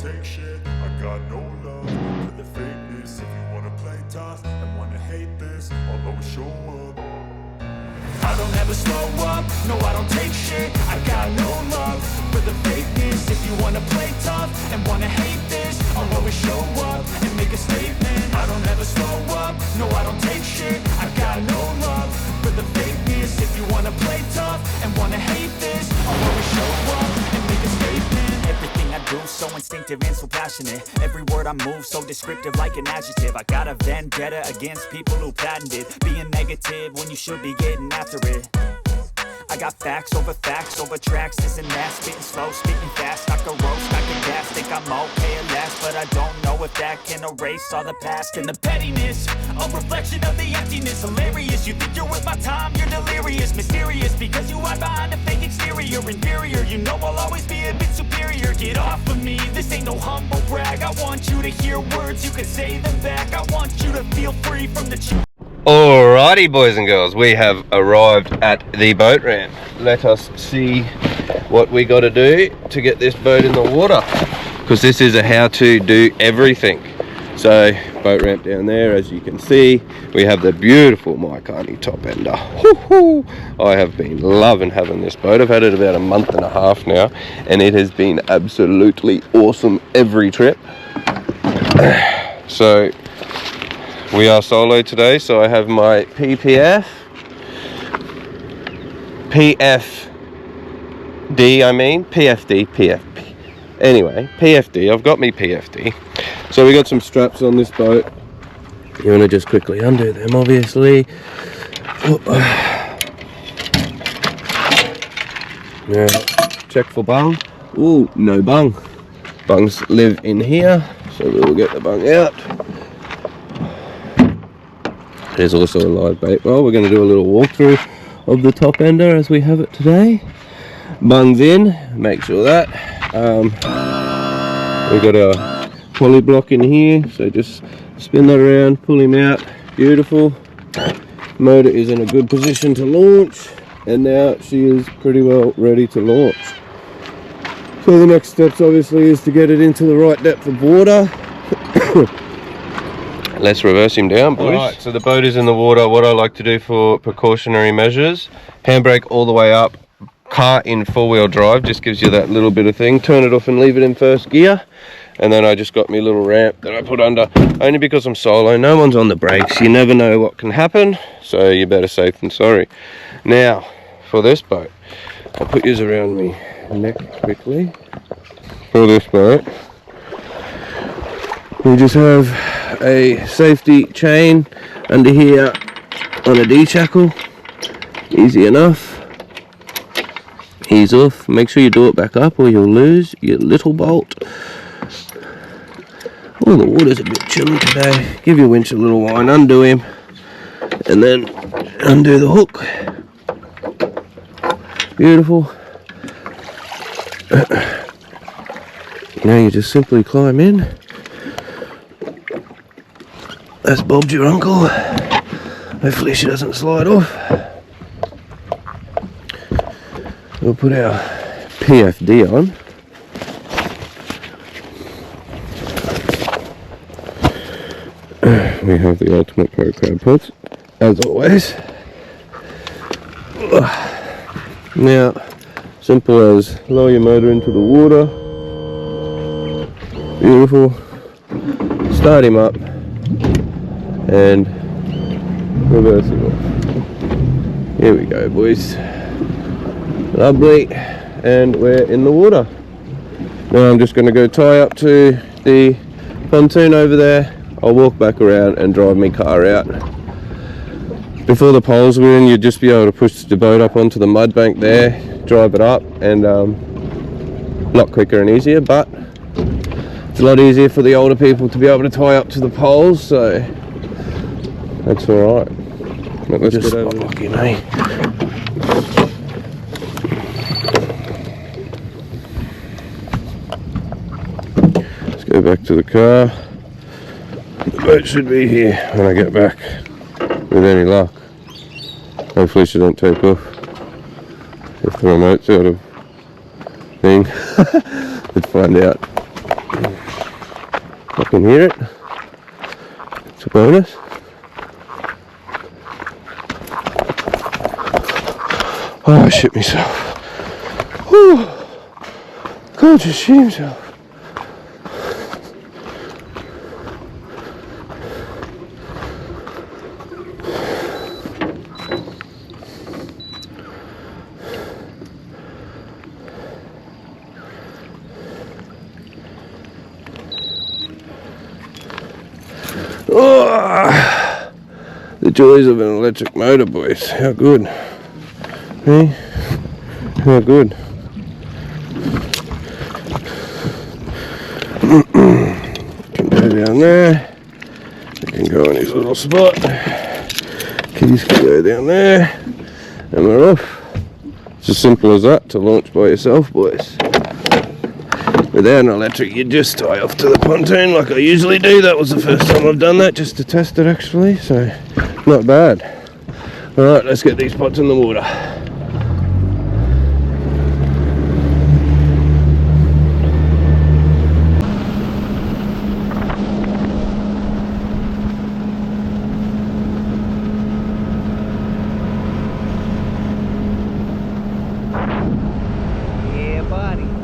take shit. I got no love for the fakeness. If you wanna play tough and wanna hate this, I'll always show up. I don't ever slow up, no I don't take shit. I got no love for the fakeness. If you wanna play tough and wanna hate this, I'll always show up and make a statement. I don't ever slow up, no I don't take shit. I got no love for the fakeness. If you wanna play tough and wanna hate this, I'll always show up and make a statement. Everything I do so instinctive and so passionate. Every word I move so descriptive like an adjective. I got a vendetta against people who patented being negative when you should be getting after it. I got facts over tracks, this and that. Spitting slow, speaking fast, I can roast, I can gas. Think I'm okay at last, but I don't know if that can erase all the past. And the pettiness, a reflection of the emptiness. Hilarious, you think you're worth my time, you're delirious. Mysterious, because you hide behind a fake exterior. Inferior, you know I'll always be a bit superior. Get off of me, this ain't no humble brag. I want you to hear words, you can say them back. I want you to feel free from the truth. Alrighty boys and girls, we have arrived at the boat ramp. Let us see what we got to do to get this boat in the water, because this is a how to do everything. So boat ramp down there, as you can see, we have the beautiful Maikani top ender. I have been loving having this boat. I've had it about a month and a half now, and it has been absolutely awesome every trip. So we are solo today, so I have my PFD, anyway, PFD, I've got me PFD. So we got some straps on this boat. You want to just quickly undo them, obviously. Now, check for bung. Ooh, no bung. Bungs live in here, so we'll get the bung out. There's also a live bait roll. We're going to do a little walkthrough of the top ender as we have it today. Bungs in, make sure that. We've got our poly block in here, so just spin that around, pull him out. Beautiful. Motor is in a good position to launch, and now she is pretty well ready to launch. So the next steps obviously is to get it into the right depth of water. Let's reverse him down, boys. Alright, so the boat is in the water. What I like to do for precautionary measures, handbrake all the way up, car in four-wheel drive, just gives you that little bit of thing. Turn it off and leave it in first gear. And then I just got me little ramp that I put under, only because I'm solo. No one's on the brakes. You never know what can happen, so you're better safe than sorry. Now, for this boat, I'll put yours around me neck quickly. For this boat, we just have a safety chain under here on a D-shackle. Easy enough. Ease off. Make sure you do it back up or you'll lose your little bolt. Oh, the water's a bit chilly today. Give your winch a little whine, undo him, and then undo the hook. Beautiful. Now you just simply climb in. That's Bob's your uncle. Hopefully she doesn't slide off. We'll put our PFD on. We have the Ultimate Pro Crab Pots, as always. Now, simple as lower your motor into the water. Beautiful. Start him up and reverse it off. Here we go, boys. Lovely. And we're in the water. Now I'm just going to go tie up to the pontoon over there. I'll walk back around and drive my car out. Before the poles were in, you'd just be able to push the boat up onto the mud bank there, drive it up, and a lot quicker and easier, but it's a lot easier for the older people to be able to tie up to the poles, so that's alright. Let's just get over locking, eh? Let's go back to the car. The boat should be here when I get back, with any luck. Hopefully she don't take off if the remote's out of thing. Let's find out. can hear it. It's a bonus. Oh, I shit myself. Whew. God, just shit himself. Oh, the joys of an electric motor, boys. How good. Hey? How good. Can go down there. We can go in his little spot. Keys can go down there. And we're off. It's as simple as that to launch by yourself, boys. Without an electric, you just tie off to the pontoon like I usually do. That was the first time I've done that, just to test it actually, so not bad. Alright, let's get these pots in the water.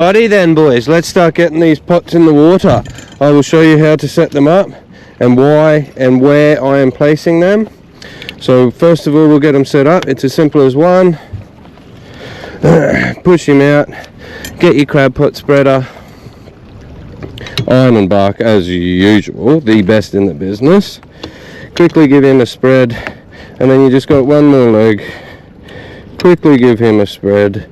Alrighty then, boys, let's start getting these pots in the water. I will show you how to set them up and why and where I am placing them. So first of all, we'll get them set up. It's as simple as one. Push him out, get your crab pot spreader, iron and bark as usual, the best in the business. Quickly give him a spread, and then you just got one more leg. Quickly give him a spread.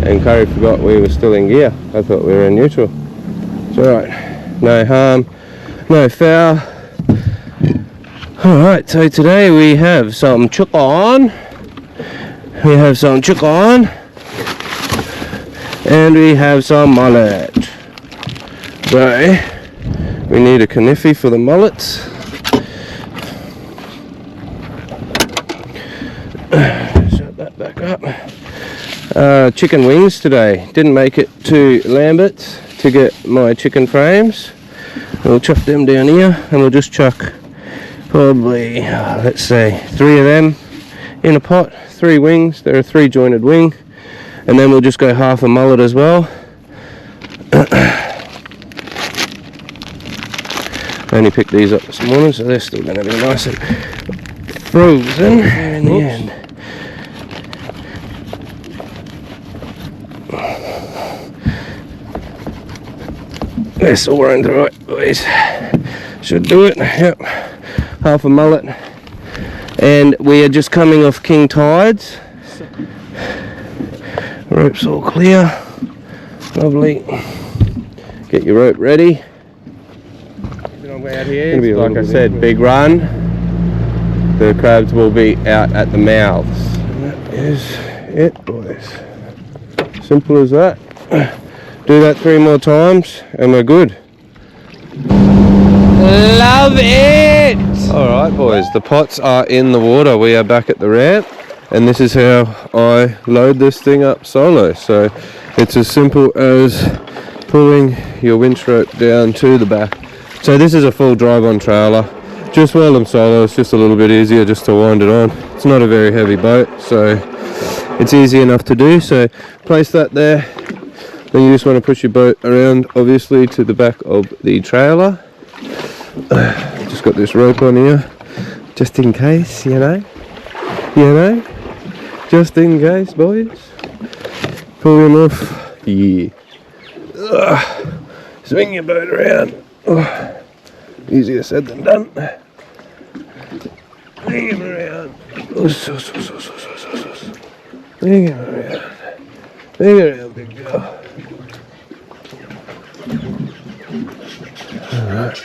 And Curry forgot we were still in gear. I thought we were in neutral. It's alright. No harm, no foul. Alright, so today we have some chicken. We have some chicken. And we have some mullet. So, we need a kniffy for the mullets. Shut that back up. Chicken wings today. Didn't make it to Lambert's to get my chicken frames. We'll chuck them down here and we'll just chuck probably, let's say, 3 of them in a pot. 3 wings. They're a 3 jointed wing. And then we'll just go half a mullet as well. I only picked these up this morning, so they're still going to be nice and frozen in the end. That's all round right, boys. Should do it. Yep. Half a mullet. And we are just coming off king tides. Rope's all clear. Lovely. Get your rope ready. Out here, like I said, big run. The crabs will be out at the mouths. And that is it, boys. Simple as that. Do that 3 more times and we're good. Love it! Alright boys, the pots are in the water. We are back at the ramp and this is how I load this thing up solo. So it's as simple as pulling your winch rope down to the back. So this is a full drive-on trailer. Just while I'm solo, it's just a little bit easier just to wind it on. It's not a very heavy boat, so it's easy enough to do. So place that there. Then you just want to push your boat around, obviously, to the back of the trailer. Just got this rope on here, just in case, you know, just in case, boys. Pull him off, yeah. Swing your boat around. Easier said than done. Swing him around. Swing him around. Swing him around, big girl. Alright.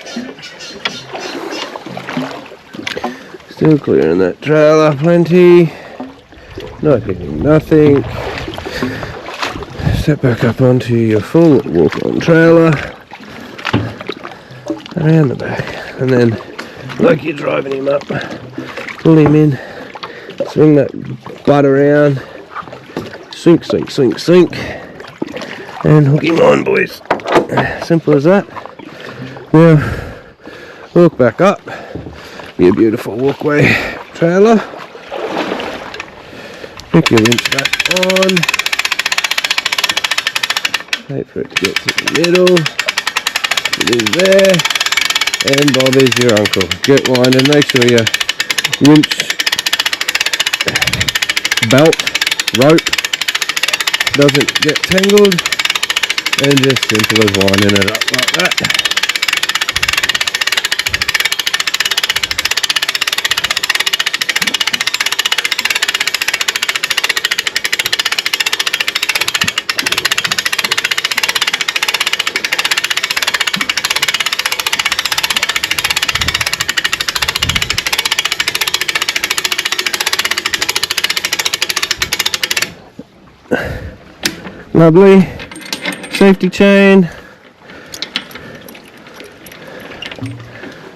Still clearing that trailer plenty. Not hitting nothing. Step back up onto your full walk-on trailer. Around the back. And then, like you're driving him up, pull him in Swing that butt around. Sink, sink, sink, sink. And hook him on, boys. Simple as that. Now, walk back up. Be a beautiful walkway trailer. Pick your winch back on. Wait for it to get to the middle. It is there. And Bob is your uncle. Get winding. Make sure your winch belt, rope doesn't get tangled. And just simple as winding it up like that. Lovely. Safety chain.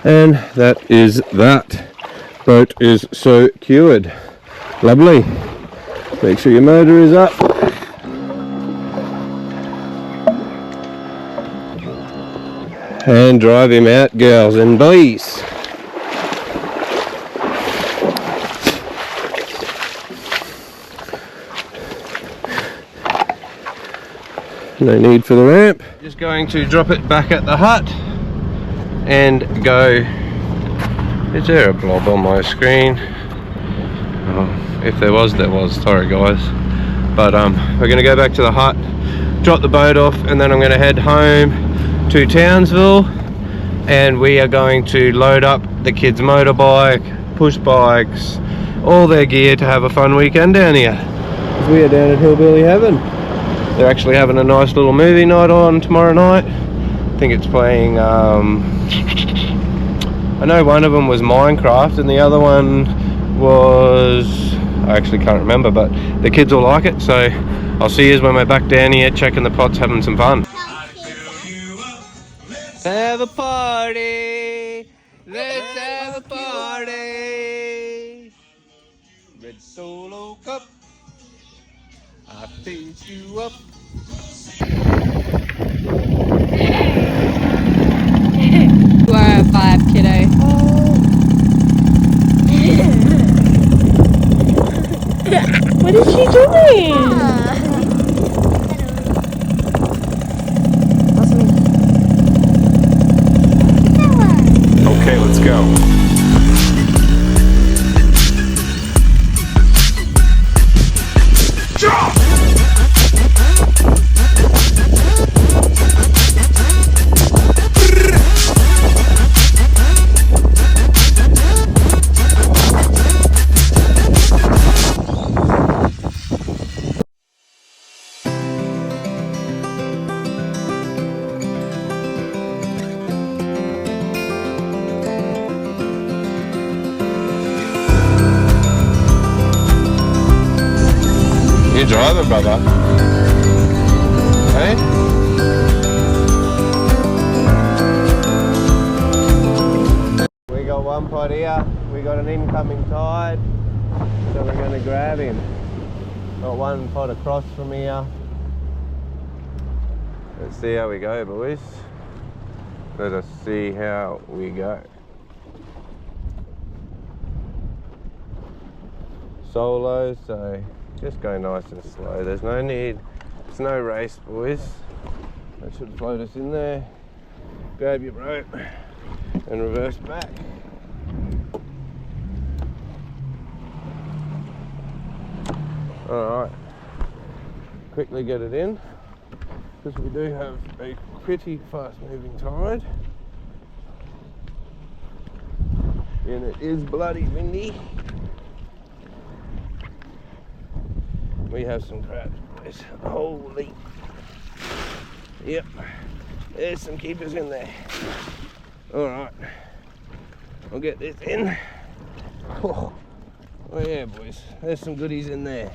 And that is that. Boat is so cured. Lovely. Make sure your motor is up. And drive him out, girls and boys. No need for the ramp. Just going to drop it back at the hut and go. Is there a blob on my screen? Oh, if there was, there was. Sorry guys. But we're going to go back to the hut, drop the boat off, and then I'm going to head home to Townsville, and we are going to load up the kids' motorbike, push bikes, all their gear to have a fun weekend down here. We are down at Hillbilly Heaven. They're actually having a nice little movie night on tomorrow night. I think it's playing, I know one of them was Minecraft and the other one was, I actually can't remember, but the kids will like it. So I'll see you when we're back down here checking the pots, having some fun. Let's have a party. Let's have a party. Red Solo Cup. I filled you up. You are a vibe, kiddo. What is she doing? Okay, let's go. You're driving, brother. Hey? We got one pot here. We got an incoming tide, so we're going to grab him. Got one pot across from here. Let's see how we go, boys. Let us see how we go. Solo, so just go nice and slow. There's no need, it's no race, boys. That should float us in there. Grab your rope and reverse back. Alright, quickly get it in, because we do have a pretty fast moving tide. And it is bloody windy. We have some crabs, boys. Holy. Yep. There's some keepers in there. Alright. I'll get this in. Oh yeah, boys. There's some goodies in there.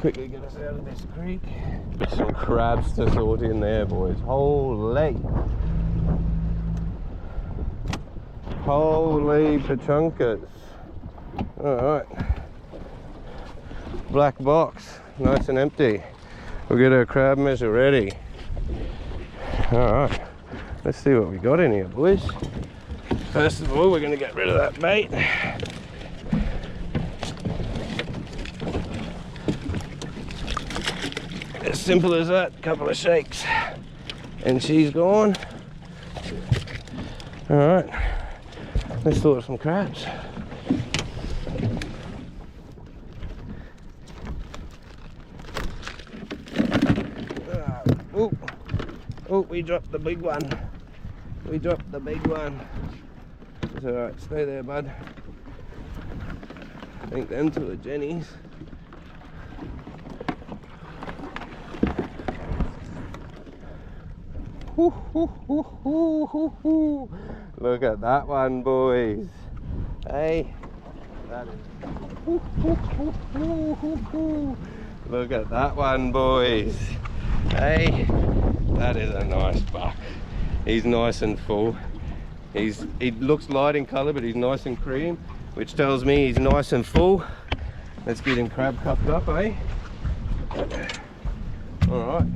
Quickly get us out of this creek. Some crabs to sort in there, boys. Holy. Holy pachunkas. Alright. Black box, nice and empty. We'll get our crab measure ready. Alright, let's see what we got in here, boys. First of all, we're going to get rid of that bait. As simple as that, couple of shakes and she's gone. Alright, let's throw some crabs. Oh, we dropped the big one. We dropped the big one. It's alright, stay there, bud. I think them two are Jenny's. Look at that one, boys. Hey, that is. Look at that one, boys. Hey, that is a nice buck. He's nice and full. He looks light in colour, but he's nice and cream, which tells me he's nice and full. Let's get him crab cupped up, eh? All right.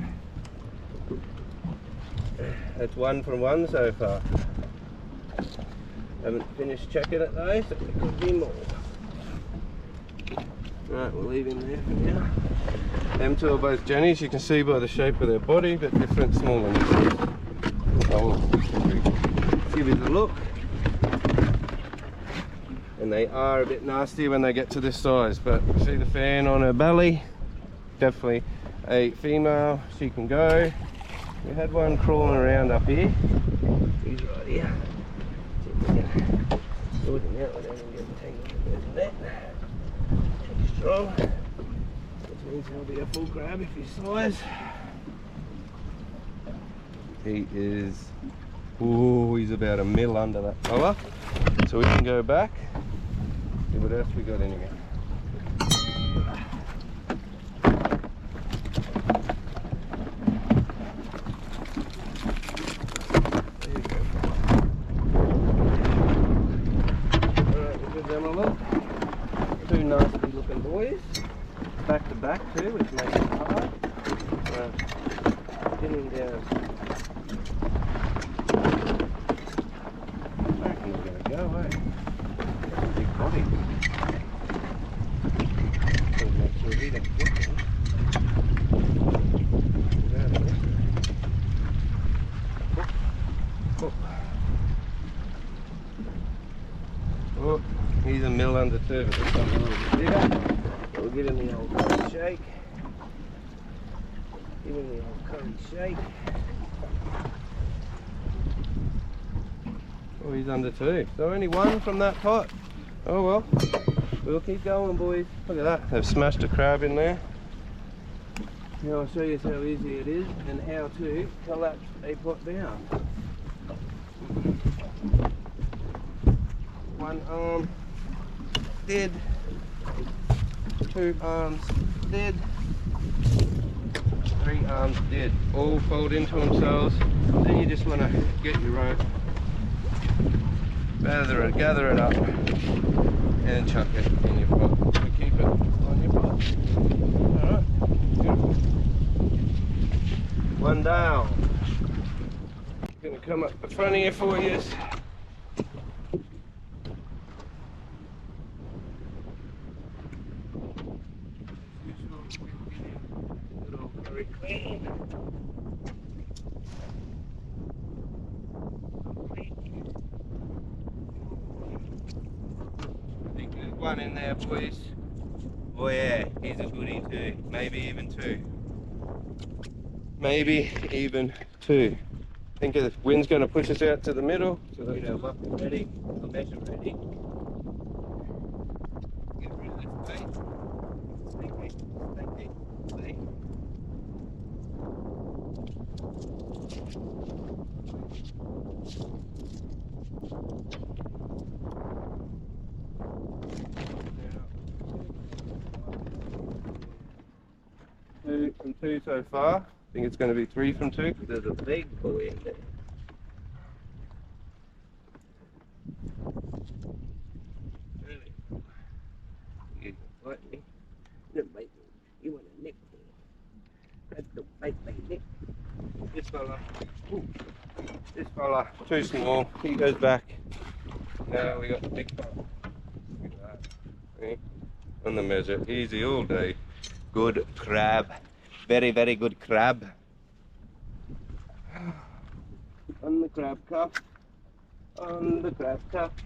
That's 1 from 1 so far. Haven't finished checking it though, so there could be more. Right, we'll leave him there for now. Them two are both Jennies, you can see by the shape of their body, but different small ones. I'll give it a look. And they are a bit nasty when they get to this size, but see the fan on her belly? Definitely a female, she can go. We had one crawling around up here. He's right here. See if we can sort him out without him getting tangled in the net. Pretty strong. Which means he'll be a full crab if he's size. He is, oh, he's about a mil under that colour. So we can go back. See what else we got in here. Two nasty looking boys, back to back too, which makes it hard. Pinning down. I reckon we're going to go, eh? Big body. Gotta make sure he don't get them. Oh, he's a mil under 2, but this one's a little bit bigger. We'll give him the old curry shake. Give him the old curry shake. Oh, he's under 2. So only 1 from that pot. Oh well. We'll keep going, boys. Look at that. They've smashed a crab in there. Now I'll show you how easy it is and how to collapse a pot down. 1 arm dead, 2 arms dead, 3 arms dead. All fold into themselves. Then you just want to get your rope, gather it up, and chuck it in your pot. So keep it on your pot. Alright, beautiful. 1 down. Going to come up the front here for you. One in there, boys. Oh yeah, he's a goodie too. Maybe even 2. Maybe even 2. I think the wind's going to push us out to the middle, so we'll get our bucket ready, our measure ready. Get rid of this bait. Sneaky. 2 from 2 so far. I think it's going to be 3 from 2 because there's a big boy in there. Really? fella, too small. He goes back. Now we got the big fella. Look at that. See? On the measure, easy all day. Good crab. Very, very good crab. On the crab cup. On the crab cup.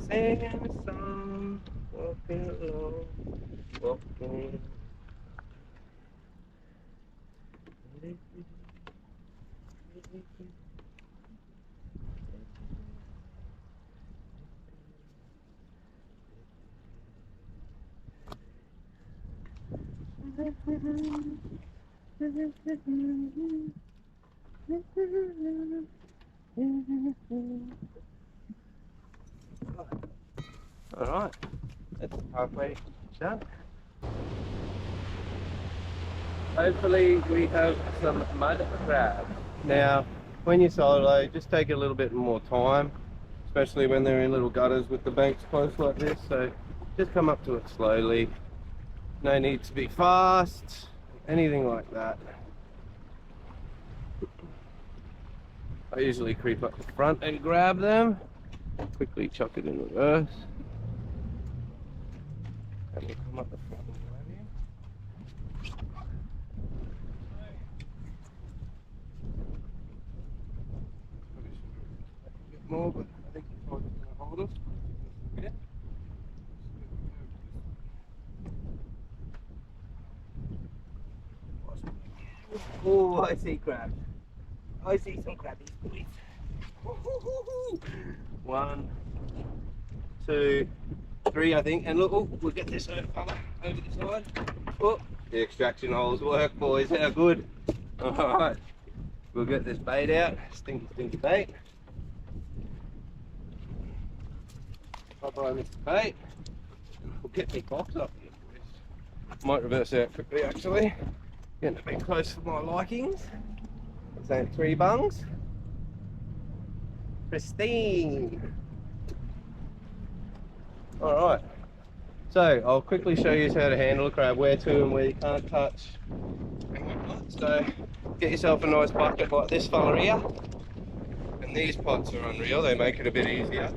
Singing a song. Walking along. Walking. Alright, that's halfway done. Hopefully we have some mud crab. Now, when you're solo, just take a little bit more time, especially when they're in little gutters with the banks close like this. So just come up to it slowly. No need to be fast, anything like that. I usually creep up the front and grab them. Quickly chuck it in reverse. And we'll come up the front and grab him. Probably should have a bit more, but I think he's going to hold us. Yeah. Oh, I see crabs. I see some crabbies, boys. 1, 2, 3, I think. And look, oh, we'll get this over the side. Oh, the extraction holes work, boys. How good. Alright, we'll get this bait out. Stinky, stinky bait. Pop on this bait. We'll get my box up here, boys. Might reverse out quickly, actually. Getting a bit close for my likings. So 3 bungs. Pristine. Alright. So I'll quickly show you how to handle a crab, where to and where you can't touch and whatnot. So get yourself a nice bucket like this fella here. And these pots are unreal, they make it a bit easier.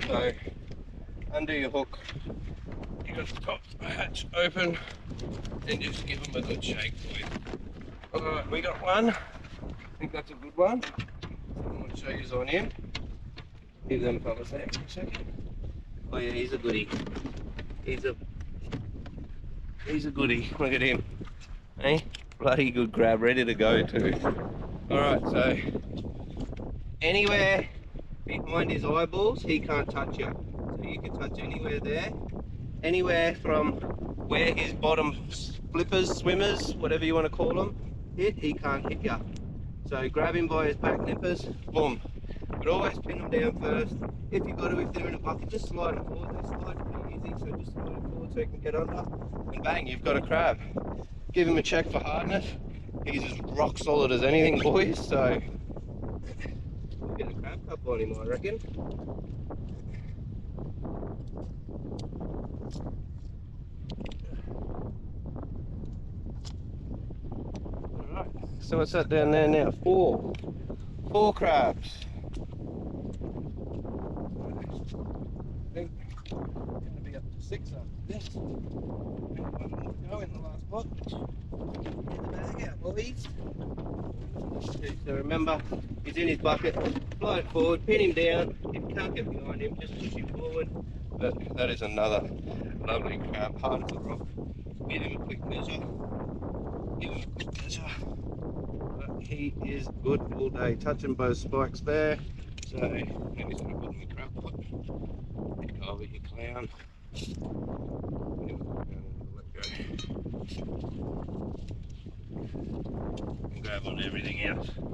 So undo your hook. You got the top hatch open and just give them a good shake for you. Alright, we got one. I think that's a good one. I'm going to show you on him. Give them fellas there for a second. Oh yeah, he's a goodie. He's a goodie. Look at him. Hey, bloody good crab, ready to go too. Alright, so anywhere behind his eyeballs, he can't touch you. So you can touch anywhere there. Anywhere from where his bottom flippers, swimmers, whatever you want to call them, hit, he can't hit you. So grab him by his back nippers, boom. But always pin them down first. If you've got to, if they're in a bucket, just slide them forward. They slide pretty easy, so just slide them forward so you can get under. And bang, you've got a crab. Give him a check for hardness. He's as rock solid as anything, boys, so we'll get a crab cup on him, I reckon. Alright, so what's that down there now? 4 crabs. I think it's going to be up to 6 after this. One more to go in the last pot. Get the bag out, boys. So remember, he's in his bucket. Fly it forward, pin him down. If you can't get behind him, just push him forward. But that is another lovely crab, hard as a rock. Give him a quick measure. Give him a quick measure. But he is good all day. Touching both spikes there. So now he's going to put him in the crab pot. Go over your clown. Let go. And grab on everything else. Where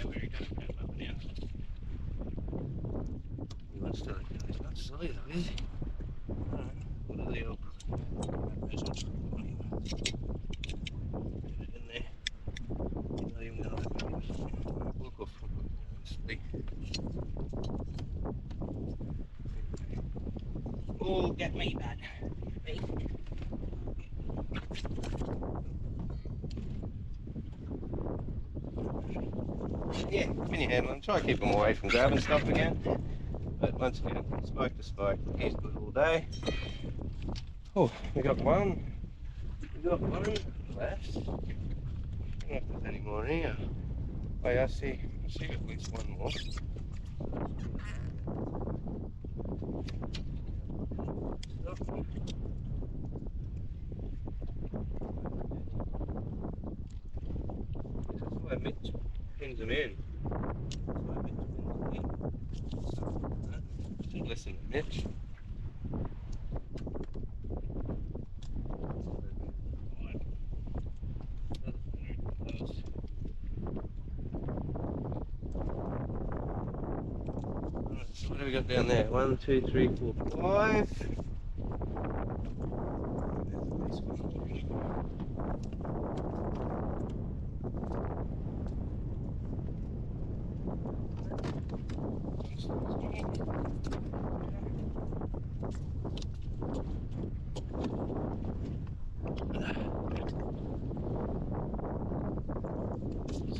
are you going to grab up now? He wants to, he's not silly though, is he? Alright, what are the old measures on him? Get it in there. Not even going to open it. Look off. Speak. Oh, get me, bud. Me. Yeah, come when you're handling, try to keep them away from grabbing stuff again. But once again, spike to spike, he's good all day. Oh, we got one. We got one left. I don't know if there's any more here. Oh yeah, I see at least one more. That's why Mitch pins them in. Should listen to Mitch. So what do we got down there? 1, 2, 3, 4, 5.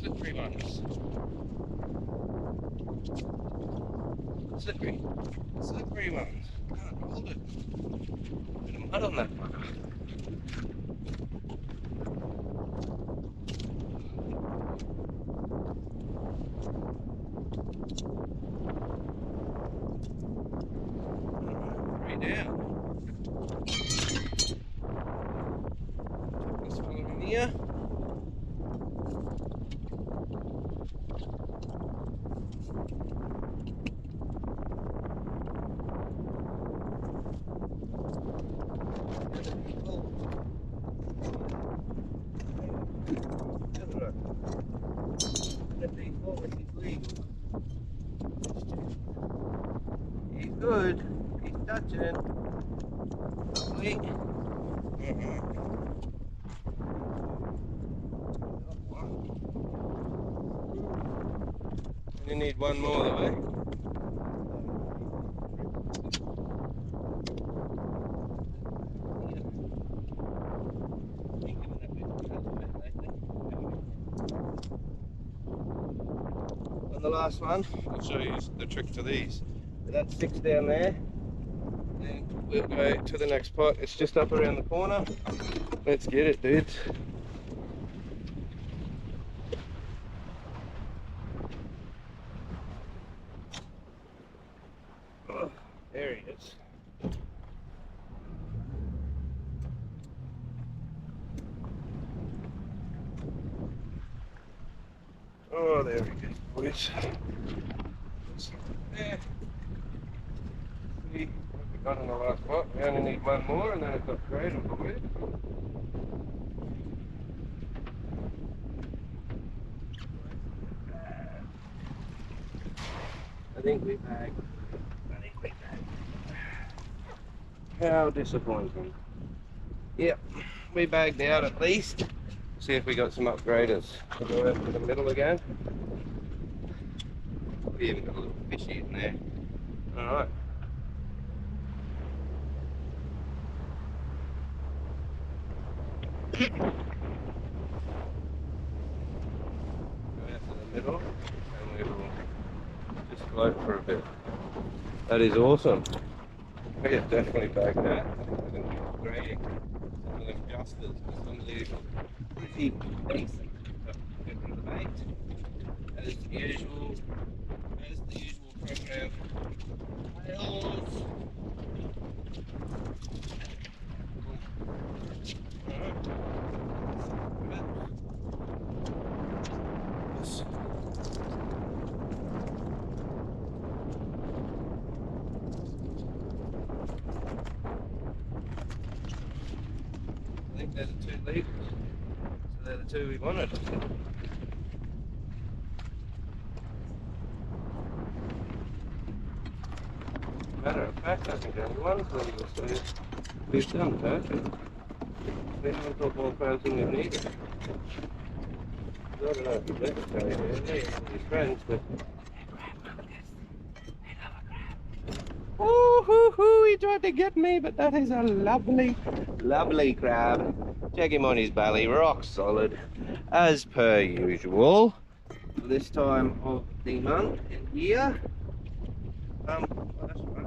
Slippery ones. Slippery ones. Can't hold it. Bit of mud on that fucker. Three down. Check this fella in here. He's good. He's touching. Lovely. You need one more though, eh? On the last one, I'll show you the trick to these. That's 6 down there. Then we'll go to the next pot. It's just up around the corner. Let's get it, dudes. Oh, there he is. Oh, there we go, boys. There. See what we got in the last pot. We only need one more and then it's got great, I believe. I think we bagged. How disappointing. Yep, we bagged out at least. See if we got some upgraders. We'll go out to the middle again. We even got a little fishy in there. Alright. Go out to the middle and we will just float for a bit. That is awesome. We have definitely bagged that. I think we're going to be upgrading some of them justers because some of these are pretty decent. But get rid of the bait. As usual program fails. I think they're the 2 leaders, so they're the 2 we wanted. Matter of fact, I think only one's legal, so we've done perfect. We haven't got more crabs than we've needed. I don't know if you've ever tell you they're his friends, but they love a crab. Oh, hoo, hoo, he tried to get me, but that is a lovely, lovely crab. Check him on his belly, rock solid, as per usual. this time of the month and year. Well, that's right,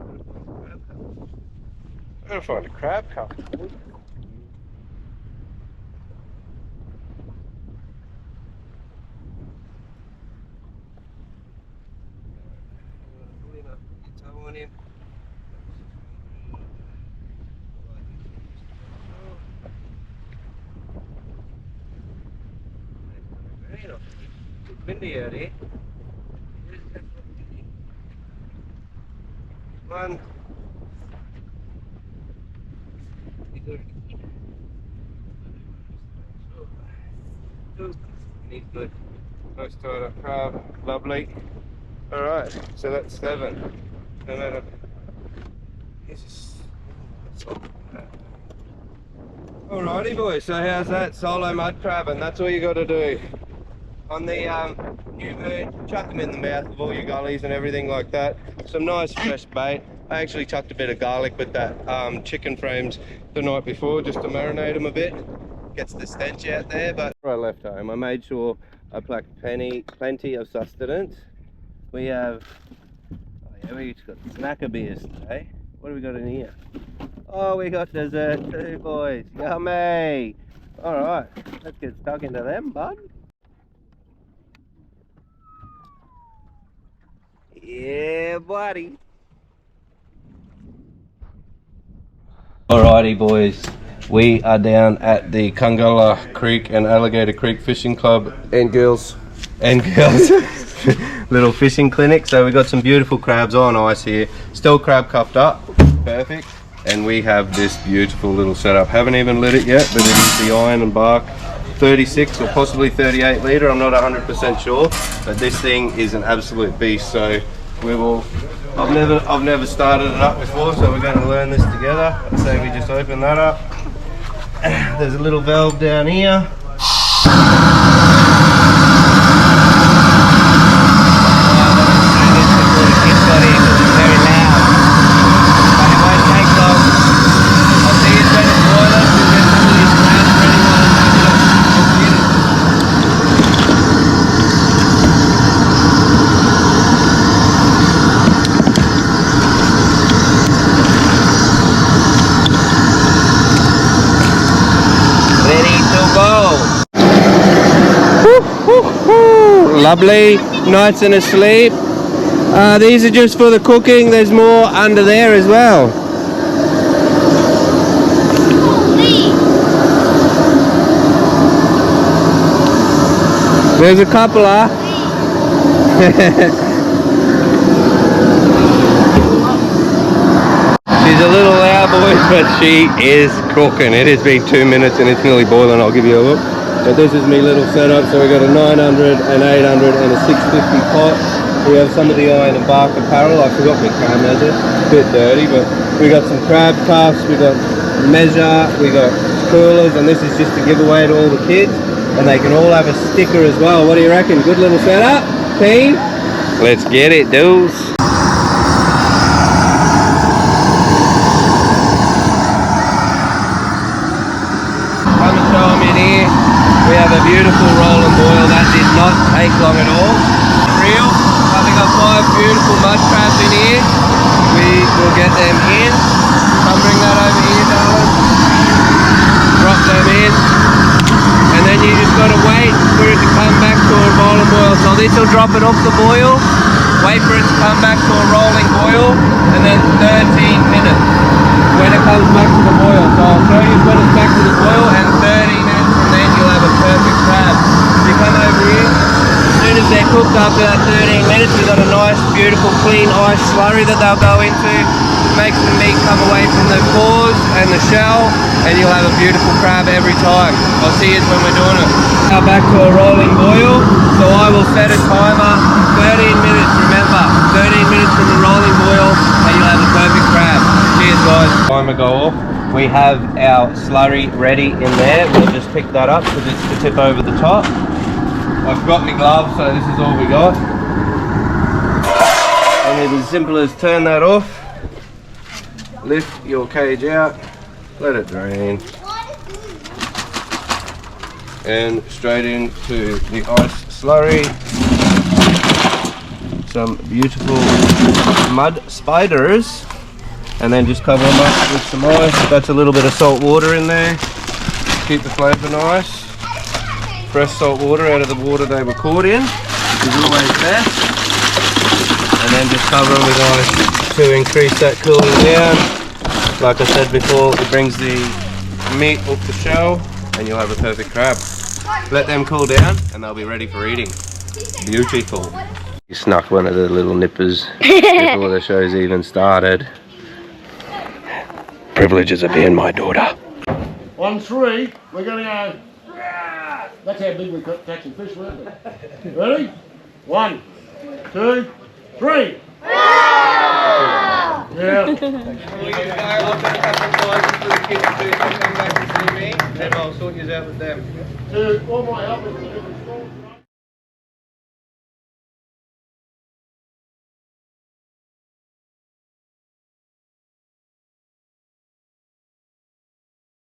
I'm gonna find a crab cup. On him. It's windy out here. One. He's good. Nice tied up crab. Lovely. Alright, so that's 7. And then alrighty boys, so how's that solo mud crabbing? That's all you got to do. On the new bird, chuck them in the mouth of all your gullies and everything like that. Some nice fresh bait. I actually chucked a bit of garlic with that chicken frames the night before just to marinate them a bit. Gets the stench out there. But before I left home, I made sure I packed plenty of sustenance. We have, we just got snacker beers today. What do we got in here? Oh, we got dessert too, boys. Yummy! Alright, let's get stuck into them, bud. Yeah, buddy. Alrighty, boys. We are down at the Kungala Creek and Alligator Creek Fishing Club and girls. Little fishing clinic. So we got some beautiful crabs on ice here. Still crab cuffed up. Perfect. And we have this beautiful little setup. Haven't even lit it yet, but it is the Iron and Bark 36 or possibly 38 litre. I'm not 100% sure, but this thing is an absolute beast. So we will. I've never started it up before, so we're going to learn this together. I'd say we just open that up. There's a little valve down here. Lovely, nice and asleep. These are just for the cooking. There's more under there as well. There's a couple of. She's a little loud, boys, but she is cooking. It has been 2 minutes and it's nearly boiling. I'll give you a look. But this is my little setup. So we got a 900, an 800 and a 650 pot. We have some of the Iron and Bark apparel. I forgot my car measure. It's a bit dirty, but we got some crab cuffs, we got measure, we got coolers, and this is just to give away to all the kids. And they can all have a sticker as well. What do you reckon? Good little setup? Team? Let's get it, dudes. Come and show them in here. We have a beautiful roll and boil. That did not take long at all. Real. We got 5 beautiful mud crabs in here. We will get them in. Come bring that over here, darling. Drop them in. And then you just got to wait for it to come back to a rolling boil. So this will drop it off the boil. Wait for it to come back to a rolling boil. And then 13 minutes when it comes back to the boil. So I'll show you when it's back to the boil, and 30 minutes from then you'll have a perfect crab. So you come over here. As soon as they're cooked after that 13 minutes, we've got a nice, beautiful, clean ice slurry that they'll go into. Makes the meat come away from the cores and the shell, and you'll have a beautiful crab every time. I'll see you when we're doing it. Now back to a rolling boil, so I will set a timer, 13 minutes, remember, 13 minutes from the rolling boil, and you'll have a perfect crab. Cheers, guys. Timer go off. We have our slurry ready in there. We'll just pick that up because it's to tip over the top. I've got my gloves, so this is all we got. And it's as simple as turn that off, lift your cage out, let it drain, and straight into the ice slurry. some beautiful mud spiders, and then just cover them up with some ice. That's a little bit of salt water in there. Keep the flavour nice. Fresh salt water out of the water they were caught in, which is always best. And then just cover them with ice to increase that cooling down. Like I said before, it brings the meat off the shell and you'll have a perfect crab. Let them cool down and they'll be ready for eating. Beautiful. You snuck one of the little nippers before the show's even started. Privileges of being my daughter. On 3, we're going to go. That's how big we're catching fish, weren't we? Ready? 1, 2, 3. Yeah. I'll put a couple of prizes for the kids to come back and see me, and I'll sort you out with them. To all my helpers.